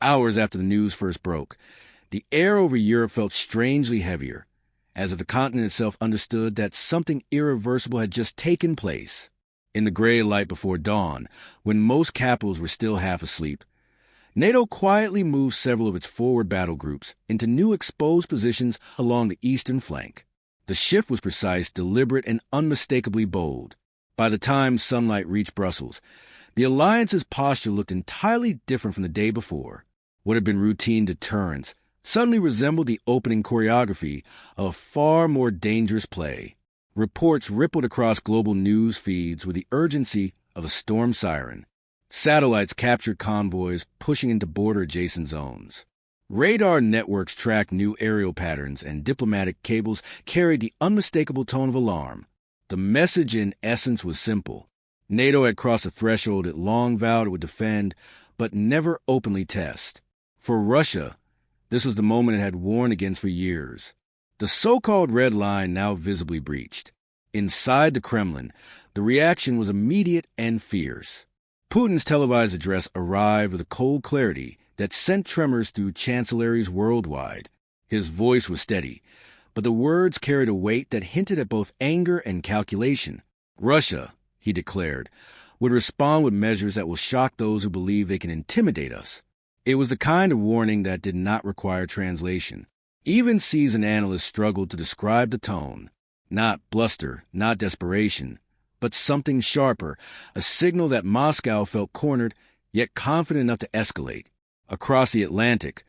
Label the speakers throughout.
Speaker 1: Hours after the news first broke, the air over Europe felt strangely heavier, as if the continent itself understood that something irreversible had just taken place. In the gray light before dawn, when most capitals were still half asleep, NATO quietly moved several of its forward battle groups into new exposed positions along the eastern flank. The shift was precise, deliberate, and unmistakably bold. By the time sunlight reached Brussels, the alliance's posture looked entirely different from the day before. What had been routine deterrence suddenly resembled the opening choreography of a far more dangerous play. Reports rippled across global news feeds with the urgency of a storm siren. Satellites captured convoys pushing into border-adjacent zones. Radar networks tracked new aerial patterns, and diplomatic cables carried the unmistakable tone of alarm. The message, in essence, was simple. NATO had crossed a threshold it long vowed it would defend, but never openly test. For Russia, this was the moment it had warned against for years. The so-called red line now visibly breached. Inside the Kremlin, the reaction was immediate and fierce. Putin's televised address arrived with a cold clarity that sent tremors through chancelleries worldwide. His voice was steady, but the words carried a weight that hinted at both anger and calculation. Russia, he declared, would respond with measures that will shock those who believe they can intimidate us. It was the kind of warning that did not require translation. Even seasoned analysts struggled to describe the tone. Not bluster, not desperation, but something sharper, a signal that Moscow felt cornered, yet confident enough to escalate. Across the Atlantic,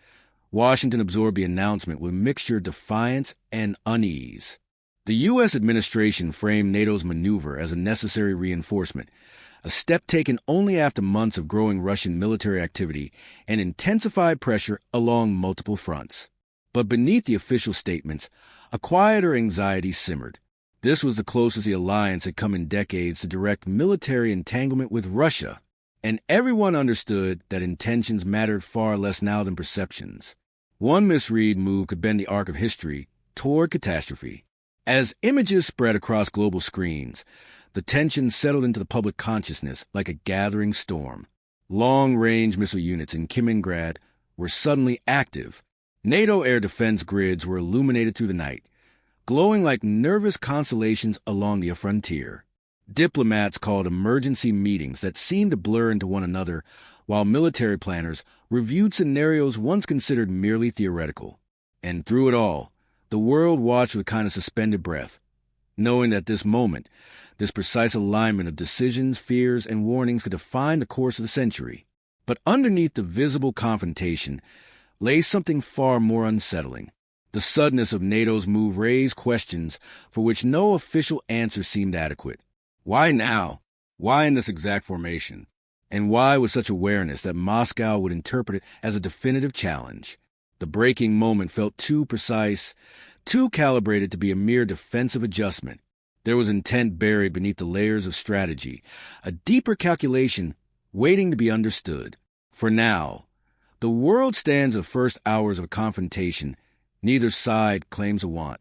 Speaker 1: Washington absorbed the announcement with mixture of defiance and unease. The U.S. administration framed NATO's maneuver as a necessary reinforcement, a step taken only after months of growing Russian military activity and intensified pressure along multiple fronts. But beneath the official statements, a quieter anxiety simmered. This was the closest the alliance had come in decades to direct military entanglement with Russia, and everyone understood that intentions mattered far less now than perceptions. One misread move could bend the arc of history toward catastrophe. As images spread across global screens, the tension settled into the public consciousness like a gathering storm. Long-range missile units in Kaliningrad were suddenly active. NATO air defense grids were illuminated through the night, glowing like nervous constellations along the frontier. Diplomats called emergency meetings that seemed to blur into one another, while military planners reviewed scenarios once considered merely theoretical. And through it all, the world watched with kind of suspended breath, knowing that this moment, this precise alignment of decisions, fears, and warnings could define the course of the century. But underneath the visible confrontation lay something far more unsettling. The suddenness of NATO's move raised questions for which no official answer seemed adequate. Why now? Why in this exact formation? And why with such awareness that Moscow would interpret it as a definitive challenge? The breaking moment felt too precise, too calibrated to be a mere defensive adjustment. There was intent buried beneath the layers of strategy, a deeper calculation waiting to be understood. For now, the world stands the first hours of a confrontation neither side claims a want,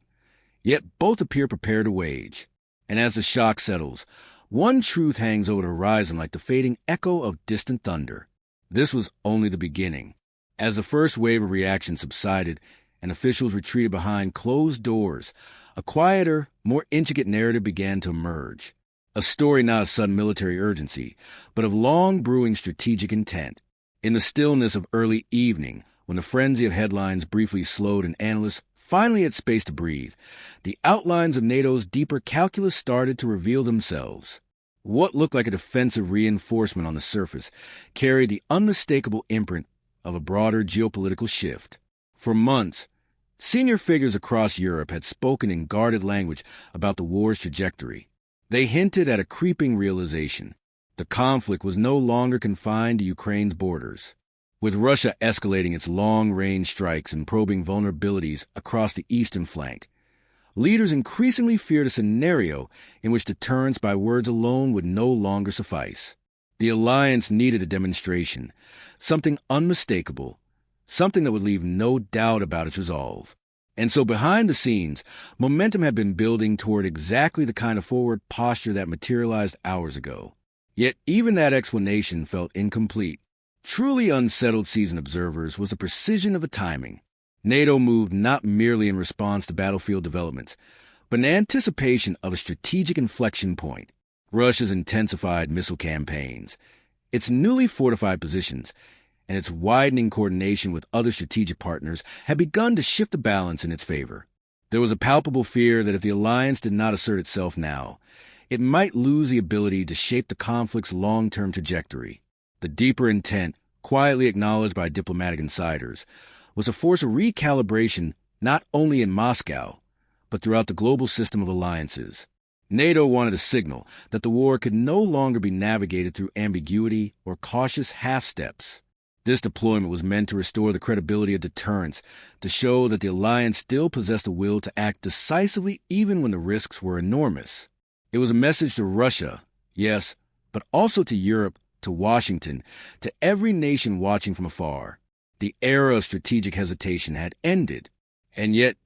Speaker 1: yet both appear prepared to wage. And as the shock settles, one truth hangs over the horizon like the fading echo of distant thunder. This was only the beginning. As the first wave of reaction subsided and officials retreated behind closed doors, a quieter, more intricate narrative began to emerge. A story not of sudden military urgency, but of long brewing strategic intent. In the stillness of early evening, when the frenzy of headlines briefly slowed and analysts finally had space to breathe, the outlines of NATO's deeper calculus started to reveal themselves. What looked like a defensive reinforcement on the surface carried the unmistakable imprint of a broader geopolitical shift. For months, senior figures across Europe had spoken in guarded language about the war's trajectory. They hinted at a creeping realization. The conflict was no longer confined to Ukraine's borders. With Russia escalating its long-range strikes and probing vulnerabilities across the eastern flank, leaders increasingly feared a scenario in which deterrence by words alone would no longer suffice. The alliance needed a demonstration, something unmistakable, something that would leave no doubt about its resolve. And so behind the scenes, momentum had been building toward exactly the kind of forward posture that materialized hours ago. Yet even that explanation felt incomplete. truly unsettled seasoned observers was the precision of the timing. NATO moved not merely in response to battlefield developments, but in anticipation of a strategic inflection point. Russia's intensified missile campaigns, its newly fortified positions, and its widening coordination with other strategic partners had begun to shift the balance in its favor. There was a palpable fear that if the alliance did not assert itself now, it might lose the ability to shape the conflict's long-term trajectory. The deeper intent, quietly acknowledged by diplomatic insiders, was to force a recalibration not only in Moscow, but throughout the global system of alliances. NATO wanted a signal that the war could no longer be navigated through ambiguity or cautious half-steps. This deployment was meant to restore the credibility of deterrence, to show that the alliance still possessed a will to act decisively even when the risks were enormous. It was a message to Russia, yes, but also to Europe, to Washington, to every nation watching from afar. The era of strategic hesitation had ended, and yet,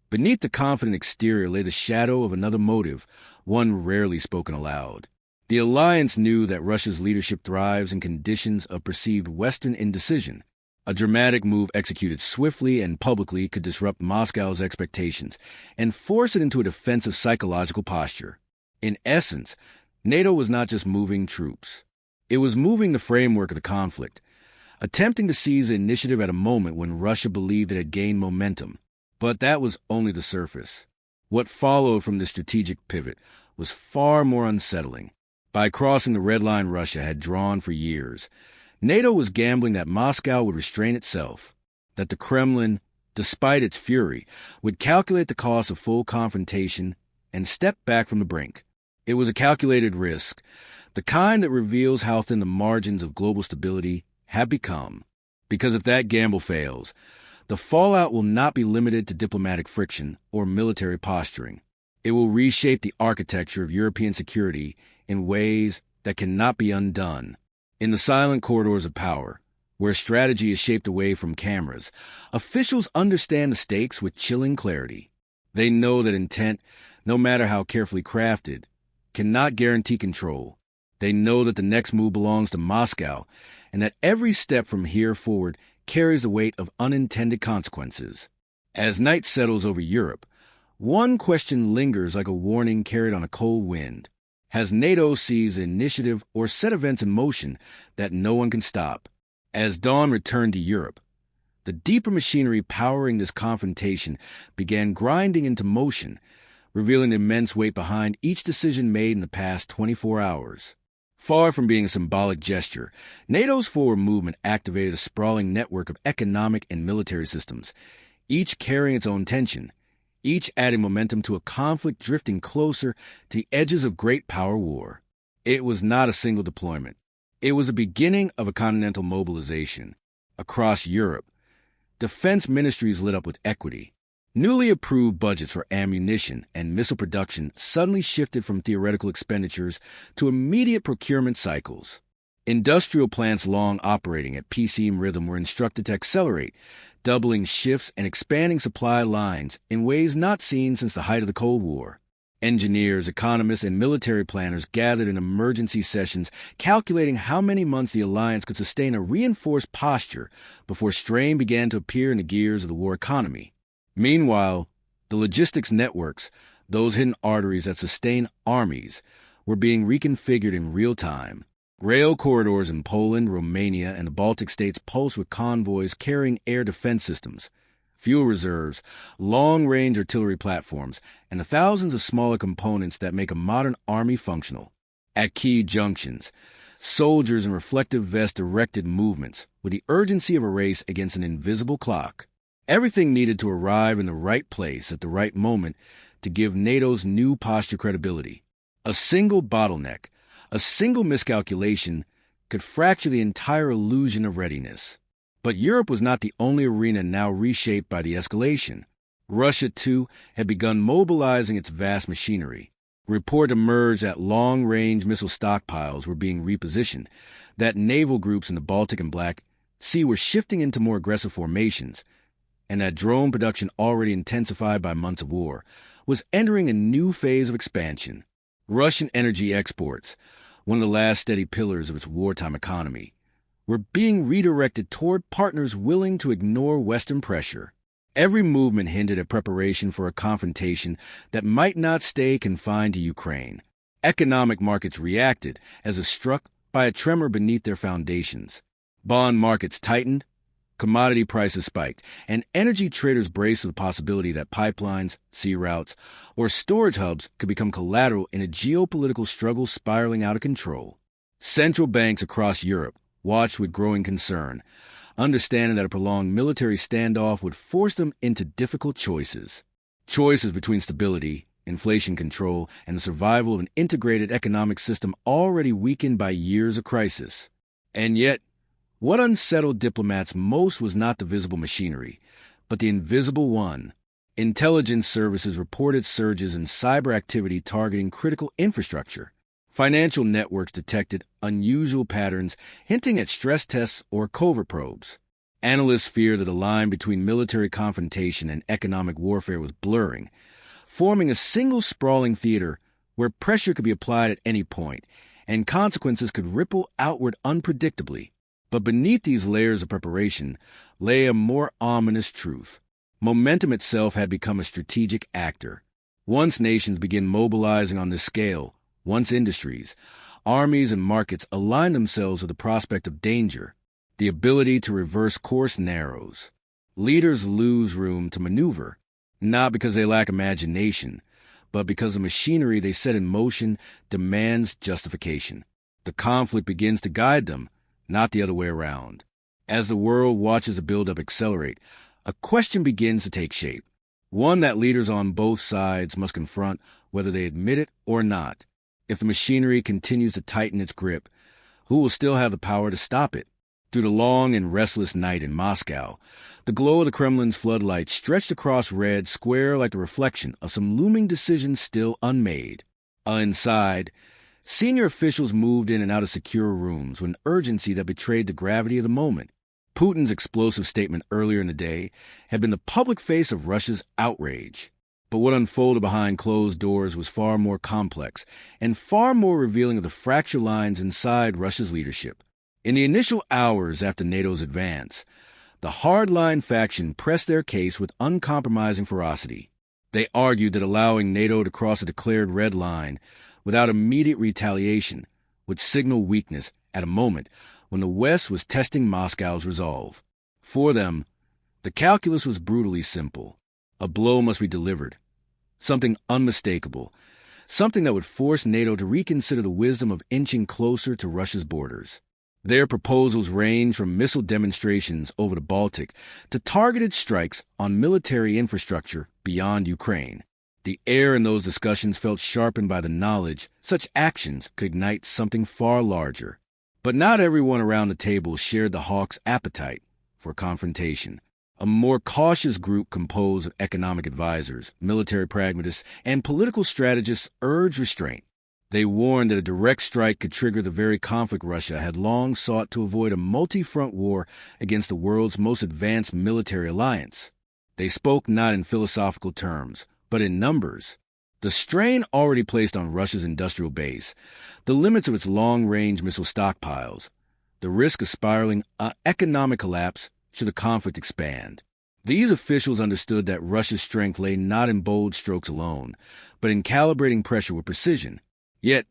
Speaker 1: beneath the confident exterior lay the shadow of another motive, one rarely spoken aloud. The alliance knew that Russia's leadership thrives in conditions of perceived Western indecision. A dramatic move executed swiftly and publicly could disrupt Moscow's expectations and force it into a defensive psychological posture. In essence, NATO was not just moving troops. It was moving the framework of the conflict, attempting to seize the initiative at a moment when Russia believed it had gained momentum. But that was only the surface. What followed from this strategic pivot was far more unsettling. By crossing the red line Russia had drawn for years, NATO was gambling that Moscow would restrain itself, that the Kremlin, despite its fury, would calculate the cost of full confrontation and step back from the brink. It was a calculated risk, the kind that reveals how thin the margins of global stability have become. Because if that gamble fails, the fallout will not be limited to diplomatic friction or military posturing. It will reshape the architecture of European security in ways that cannot be undone. In the silent corridors of power, where strategy is shaped away from cameras, officials understand the stakes with chilling clarity. They know that intent, no matter how carefully crafted, cannot guarantee control. They know that the next move belongs to Moscow, and that every step from here forward carries the weight of unintended consequences. As night settles over Europe, one question lingers like a warning carried on a cold wind. Has NATO seized the initiative or set events in motion that no one can stop? As dawn returned to Europe, the deeper machinery powering this confrontation began grinding into motion, revealing the immense weight behind each decision made in the past 24 hours. Far from being a symbolic gesture, NATO's forward movement activated a sprawling network of economic and military systems, each carrying its own tension, each adding momentum to a conflict drifting closer to the edges of great power war. It was not a single deployment. It was the beginning of a continental mobilization. Across Europe, defense ministries lit up with equity. Newly approved budgets for ammunition and missile production suddenly shifted from theoretical expenditures to immediate procurement cycles. Industrial plants long operating at piecemeal rhythm were instructed to accelerate, doubling shifts and expanding supply lines in ways not seen since the height of the Cold War. Engineers, economists, and military planners gathered in emergency sessions calculating how many months the alliance could sustain a reinforced posture before strain began to appear in the gears of the war economy. Meanwhile, the logistics networks, those hidden arteries that sustain armies, were being reconfigured in real time. Rail corridors in Poland, Romania, and the Baltic states pulsed with convoys carrying air defense systems, fuel reserves, long-range artillery platforms, and the thousands of smaller components that make a modern army functional. At key junctions, soldiers in reflective vests directed movements with the urgency of a race against an invisible clock. Everything needed to arrive in the right place at the right moment to give NATO's new posture credibility. A single bottleneck, a single miscalculation could fracture the entire illusion of readiness. But Europe was not the only arena now reshaped by the escalation. Russia, too, had begun mobilizing its vast machinery. Report emerged that long-range missile stockpiles were being repositioned, that naval groups in the Baltic and Black Sea were shifting into more aggressive formations, and that drone production, already intensified by months of war, was entering a new phase of expansion. Russian energy exports, one of the last steady pillars of its wartime economy, were being redirected toward partners willing to ignore Western pressure. Every movement hinted at preparation for a confrontation that might not stay confined to Ukraine. Economic markets reacted as if struck by a tremor beneath their foundations. Bond markets tightened, commodity prices spiked, and energy traders braced for the possibility that pipelines, sea routes, or storage hubs could become collateral in a geopolitical struggle spiraling out of control. Central banks across Europe watched with growing concern, understanding that a prolonged military standoff would force them into difficult choices. Choices between stability, inflation control, and the survival of an integrated economic system already weakened by years of crisis. And yet, what unsettled diplomats most was not the visible machinery, but the invisible one. Intelligence services reported surges in cyber activity targeting critical infrastructure. Financial networks detected unusual patterns hinting at stress tests or covert probes. Analysts feared that the line between military confrontation and economic warfare was blurring, forming a single sprawling theater where pressure could be applied at any point, and consequences could ripple outward unpredictably. But beneath these layers of preparation lay a more ominous truth. Momentum itself had become a strategic actor. Once nations began mobilizing on this scale, once industries, armies, and markets aligned themselves with the prospect of danger, the ability to reverse course narrows. Leaders lose room to maneuver, not because they lack imagination, but because the machinery they set in motion demands justification. The conflict begins to guide them, not the other way around. As the world watches the buildup accelerate, a question begins to take shape, one that leaders on both sides must confront whether they admit it or not. If the machinery continues to tighten its grip, who will still have the power to stop it? Through the long and restless night in Moscow, the glow of the Kremlin's floodlights stretched across red square like the reflection of some looming decision still unmade. Inside, senior officials moved in and out of secure rooms with an urgency that betrayed the gravity of the moment. Putin's explosive statement earlier in the day had been the public face of Russia's outrage. But what unfolded behind closed doors was far more complex and far more revealing of the fracture lines inside Russia's leadership. In the initial hours after NATO's advance, the hardline faction pressed their case with uncompromising ferocity. They argued that allowing NATO to cross a declared red line without immediate retaliation would signal weakness at a moment when the West was testing Moscow's resolve. For them, the calculus was brutally simple. A blow must be delivered, something unmistakable, something that would force NATO to reconsider the wisdom of inching closer to Russia's borders. Their proposals range from missile demonstrations over the Baltic to targeted strikes on military infrastructure beyond Ukraine. The air in those discussions felt sharpened by the knowledge such actions could ignite something far larger. But not everyone around the table shared the hawk's appetite for confrontation. A more cautious group composed of economic advisors, military pragmatists, and political strategists urged restraint. They warned that a direct strike could trigger the very conflict Russia had long sought to avoid, a multi-front war against the world's most advanced military alliance. They spoke not in philosophical terms, but in numbers. The strain already placed on Russia's industrial base, the limits of its long-range missile stockpiles, the risk of spiraling economic collapse should the conflict expand. These officials understood that Russia's strength lay not in bold strokes alone, but in calibrating pressure with precision. Yet,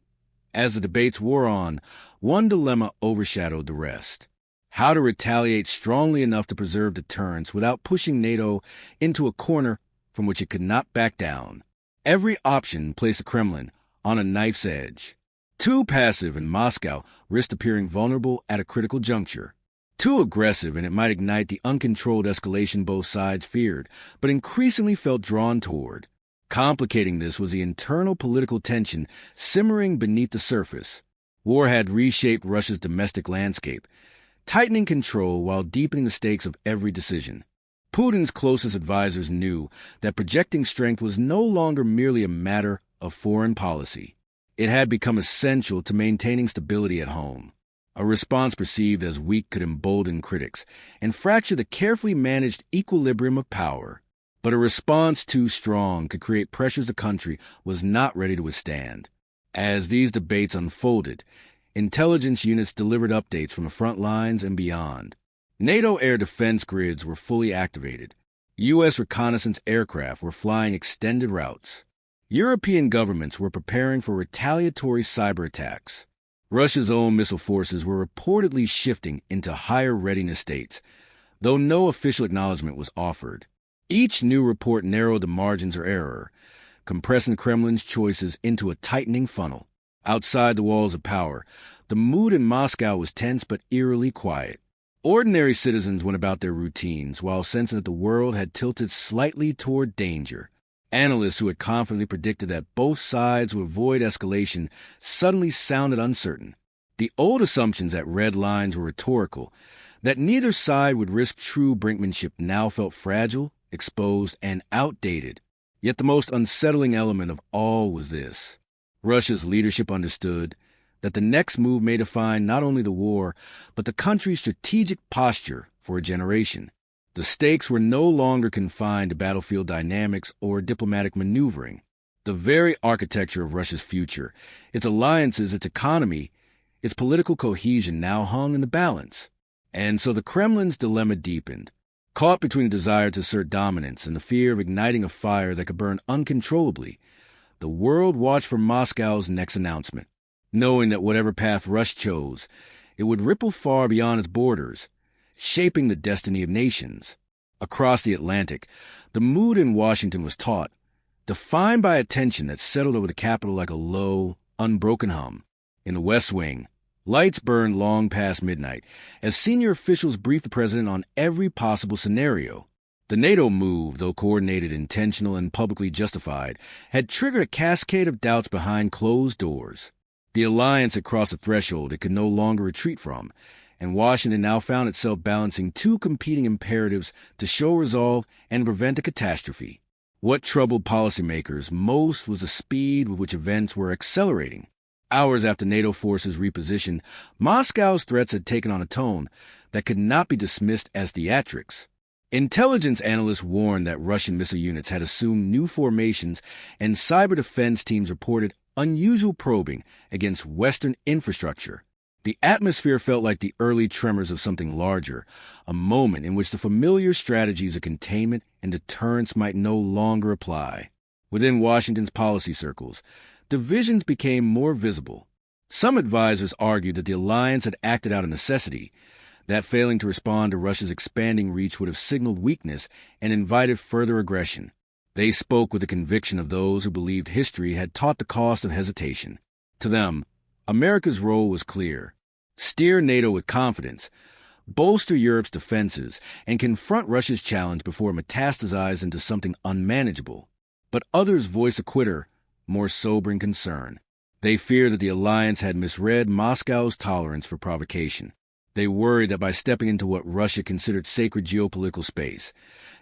Speaker 1: as the debates wore on, one dilemma overshadowed the rest: how to retaliate strongly enough to preserve deterrence without pushing NATO into a corner from which it could not back down. Every option placed the Kremlin on a knife's edge. Too passive, and Moscow risked appearing vulnerable at a critical juncture. Too aggressive, and it might ignite the uncontrolled escalation both sides feared, but increasingly felt drawn toward. Complicating this was the internal political tension simmering beneath the surface. War had reshaped Russia's domestic landscape, tightening control while deepening the stakes of every decision. Putin's closest advisors knew that projecting strength was no longer merely a matter of foreign policy. It had become essential to maintaining stability at home. A response perceived as weak could embolden critics and fracture the carefully managed equilibrium of power. But a response too strong could create pressures the country was not ready to withstand. As these debates unfolded, Intelligence units delivered updates from the front lines and beyond. NATO air defense grids were fully activated. U.S. reconnaissance aircraft were flying extended routes. European governments were preparing for retaliatory cyber attacks. Russia's own missile forces were reportedly shifting into higher readiness states, though no official acknowledgement was offered. Each new report narrowed the margins of error, compressing the Kremlin's choices into a tightening funnel. Outside the walls of power, the mood in Moscow was tense but eerily quiet. Ordinary citizens went about their routines while sensing that the world had tilted slightly toward danger. Analysts who had confidently predicted that both sides would avoid escalation suddenly sounded uncertain. The old assumptions that red lines were rhetorical, that neither side would risk true brinkmanship, now felt fragile, exposed, and outdated. Yet the most unsettling element of all was this. Russia's leadership understood that the next move may define not only the war, but the country's strategic posture for a generation. The stakes were no longer confined to battlefield dynamics or diplomatic maneuvering. The very architecture of Russia's future, its alliances, its economy, its political cohesion now hung in the balance. And so the Kremlin's dilemma deepened. Caught between the desire to assert dominance and the fear of igniting a fire that could burn uncontrollably, the world watched for Moscow's next announcement, knowing that whatever path Russia chose, it would ripple far beyond its borders, shaping the destiny of nations. Across the Atlantic, the mood in Washington was taut, defined by a tension that settled over the capital like a low, unbroken hum. In the West Wing, lights burned long past midnight as senior officials briefed the president on every possible scenario. The NATO move, though coordinated, intentional, and publicly justified, had triggered a cascade of doubts behind closed doors. The alliance had crossed a threshold it could no longer retreat from, and Washington now found itself balancing two competing imperatives to show resolve and prevent a catastrophe. What troubled policymakers most was the speed with which events were accelerating. Hours after NATO forces repositioned, Moscow's threats had taken on a tone that could not be dismissed as theatrics. Intelligence analysts warned that Russian missile units had assumed new formations, and cyber defense teams reported unusual probing against Western infrastructure. The atmosphere felt like the early tremors of something larger, a moment in which the familiar strategies of containment and deterrence might no longer apply. Within Washington's policy circles, divisions became more visible. Some advisors argued that the alliance had acted out of necessity, that failing to respond to Russia's expanding reach would have signaled weakness and invited further aggression. They spoke with the conviction of those who believed history had taught the cost of hesitation. To them, America's role was clear: steer NATO with confidence, bolster Europe's defenses, and confront Russia's challenge before it metastasized into something unmanageable. But others voiced a quitter, more sobering concern. They feared that the alliance had misread Moscow's tolerance for provocation. They worried that by stepping into what Russia considered sacred geopolitical space,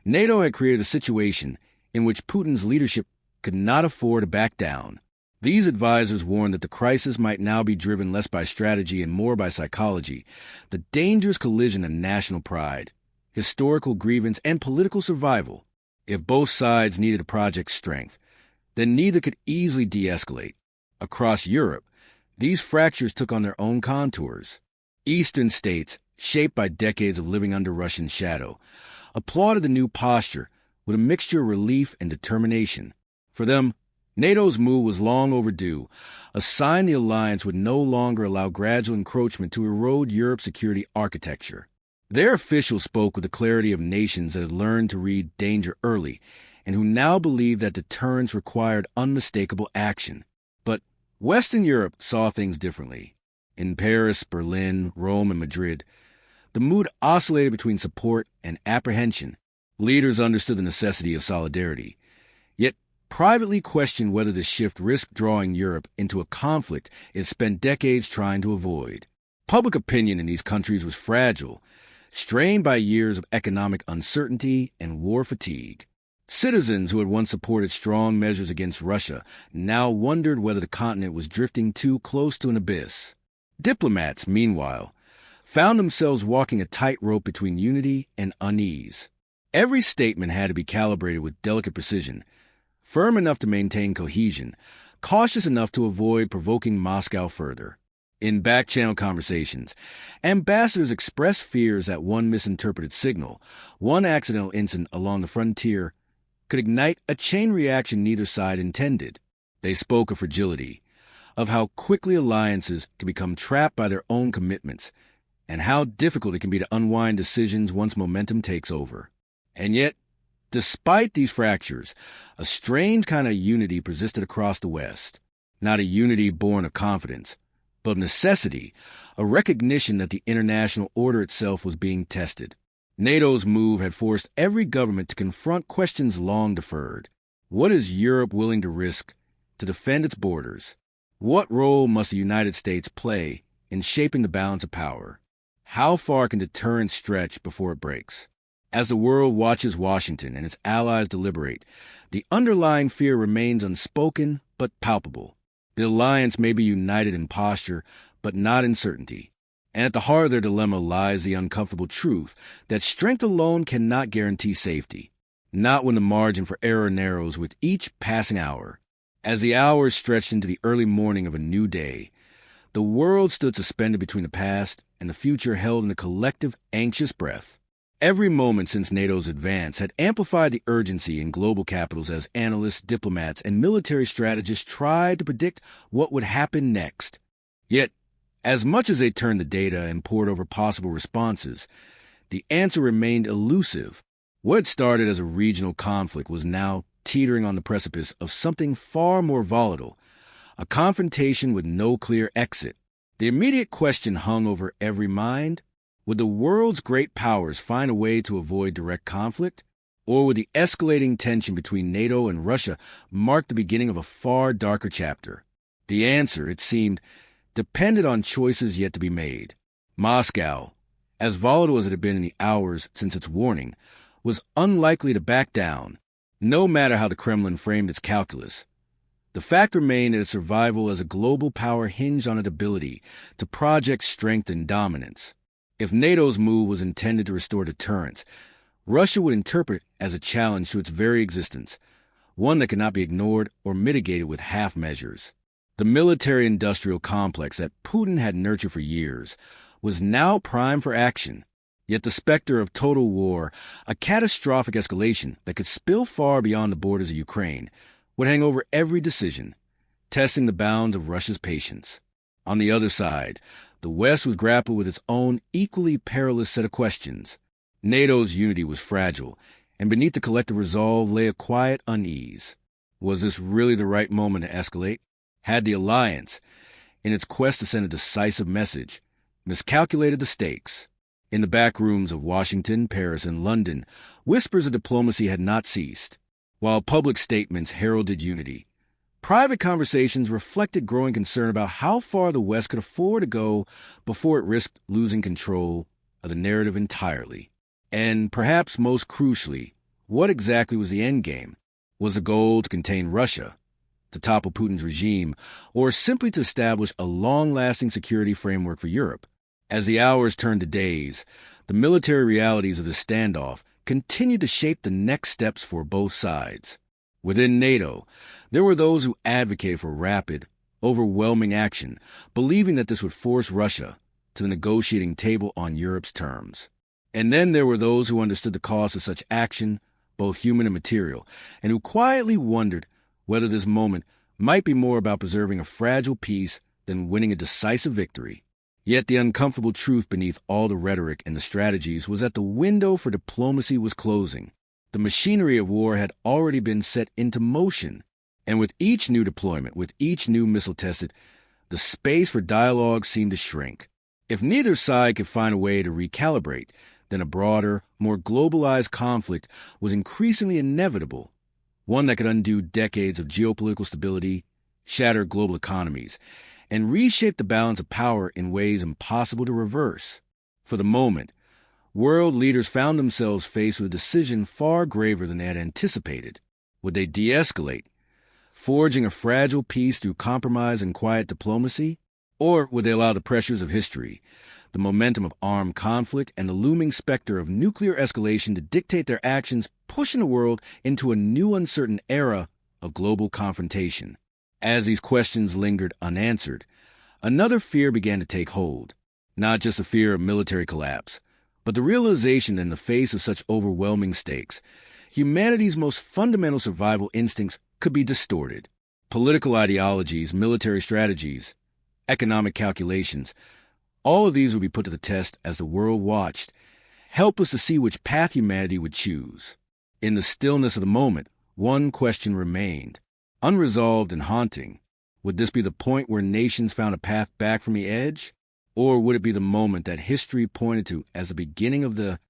Speaker 1: NATO had created a situation in which Putin's leadership could not afford to back down. These advisors warned that the crisis might now be driven less by strategy and more by psychology, the dangerous collision of national pride, historical grievance, and political survival. If both sides needed a project's strength, then neither could easily de-escalate. Across Europe, these fractures took on their own contours. Eastern states, shaped by decades of living under Russian shadow, applauded the new posture with a mixture of relief and determination. For them, NATO's move was long overdue, a sign the alliance would no longer allow gradual encroachment to erode Europe's security architecture. Their officials spoke with the clarity of nations that had learned to read danger early and who now believed that deterrence required unmistakable action. But Western Europe saw things differently. In Paris, Berlin, Rome, and Madrid, the mood oscillated between support and apprehension. Leaders understood the necessity of solidarity, yet privately questioned whether the shift risked drawing Europe into a conflict it spent decades trying to avoid. Public opinion in these countries was fragile, strained by years of economic uncertainty and war fatigue. Citizens who had once supported strong measures against Russia now wondered whether the continent was drifting too close to an abyss. Diplomats, meanwhile, found themselves walking a tightrope between unity and unease. Every statement had to be calibrated with delicate precision, firm enough to maintain cohesion, cautious enough to avoid provoking Moscow further. In back-channel conversations, ambassadors expressed fears that one misinterpreted signal, one accidental incident along the frontier, could ignite a chain reaction neither side intended. They spoke of fragility, of how quickly alliances can become trapped by their own commitments, and how difficult it can be to unwind decisions once momentum takes over. And yet, despite these fractures, a strange kind of unity persisted across the West. Not a unity born of confidence, but of necessity, a recognition that the international order itself was being tested. NATO's move had forced every government to confront questions long deferred. What is Europe willing to risk to defend its borders? What role must the United States play in shaping the balance of power? How far can deterrence stretch before it breaks? As the world watches Washington and its allies deliberate, the underlying fear remains unspoken but palpable. The alliance may be united in posture, but not in certainty. And at the heart of their dilemma lies the uncomfortable truth that strength alone cannot guarantee safety, not when the margin for error narrows with each passing hour. As the hours stretched into the early morning of a new day, the world stood suspended between the past and the future held in a collective, anxious breath. Every moment since NATO's advance had amplified the urgency in global capitals as analysts, diplomats, and military strategists tried to predict what would happen next. Yet, as much as they turned the data and pored over possible responses, the answer remained elusive. What had started as a regional conflict was now teetering on the precipice of something far more volatile, a confrontation with no clear exit. The immediate question hung over every mind: would the world's great powers find a way to avoid direct conflict? Or would the escalating tension between NATO and Russia mark the beginning of a far darker chapter? The answer, it seemed, depended on choices yet to be made. Moscow, as volatile as it had been in the hours since its warning, was unlikely to back down, no matter how the Kremlin framed its calculus. The fact remained that its survival as a global power hinged on its ability to project strength and dominance. If NATO's move was intended to restore deterrence, Russia would interpret it as a challenge to its very existence, one that cannot be ignored or mitigated with half measures. The military-industrial complex that Putin had nurtured for years was now primed for action. Yet the specter of total war, a catastrophic escalation that could spill far beyond the borders of Ukraine, would hang over every decision, testing the bounds of Russia's patience. On the other side, the West would grapple with its own equally perilous set of questions. NATO's unity was fragile, and beneath the collective resolve lay a quiet unease. Was this really the right moment to escalate? Had the alliance, in its quest to send a decisive message, miscalculated the stakes? In the back rooms of Washington, Paris, and London, whispers of diplomacy had not ceased. While public statements heralded unity, private conversations reflected growing concern about how far the West could afford to go before it risked losing control of the narrative entirely. And perhaps most crucially, what exactly was the endgame? Was the goal to contain Russia, to topple Putin's regime, or simply to establish a long-lasting security framework for Europe? As the hours turned to days, the military realities of the standoff continued to shape the next steps for both sides. Within NATO, there were those who advocated for rapid, overwhelming action, believing that this would force Russia to the negotiating table on Europe's terms. And then there were those who understood the cost of such action, both human and material, and who quietly wondered whether this moment might be more about preserving a fragile peace than winning a decisive victory. Yet the uncomfortable truth beneath all the rhetoric and the strategies was that the window for diplomacy was closing. The machinery of war had already been set into motion, and with each new deployment, with each new missile tested, the space for dialogue seemed to shrink. If neither side could find a way to recalibrate, then a broader, more globalized conflict was increasingly inevitable, one that could undo decades of geopolitical stability, shatter global economies, and reshape the balance of power in ways impossible to reverse. For the moment, world leaders found themselves faced with a decision far graver than they had anticipated. Would they de-escalate, forging a fragile peace through compromise and quiet diplomacy? Or would they allow the pressures of history, the momentum of armed conflict, and the looming specter of nuclear escalation to dictate their actions, pushing the world into a new uncertain era of global confrontation? As these questions lingered unanswered, Another fear began to take hold, not just a fear of military collapse, but the realization that in the face of such overwhelming stakes, humanity's most fundamental survival instincts could be distorted. Political ideologies, military strategies, economic calculations, all of these would be put to the test as the world watched, helpless to see which path humanity would choose. In the stillness of the moment, one question remained, unresolved and haunting. Would this be the point where nations found a path back from the edge? Or would it be the moment that history pointed to as the beginning of the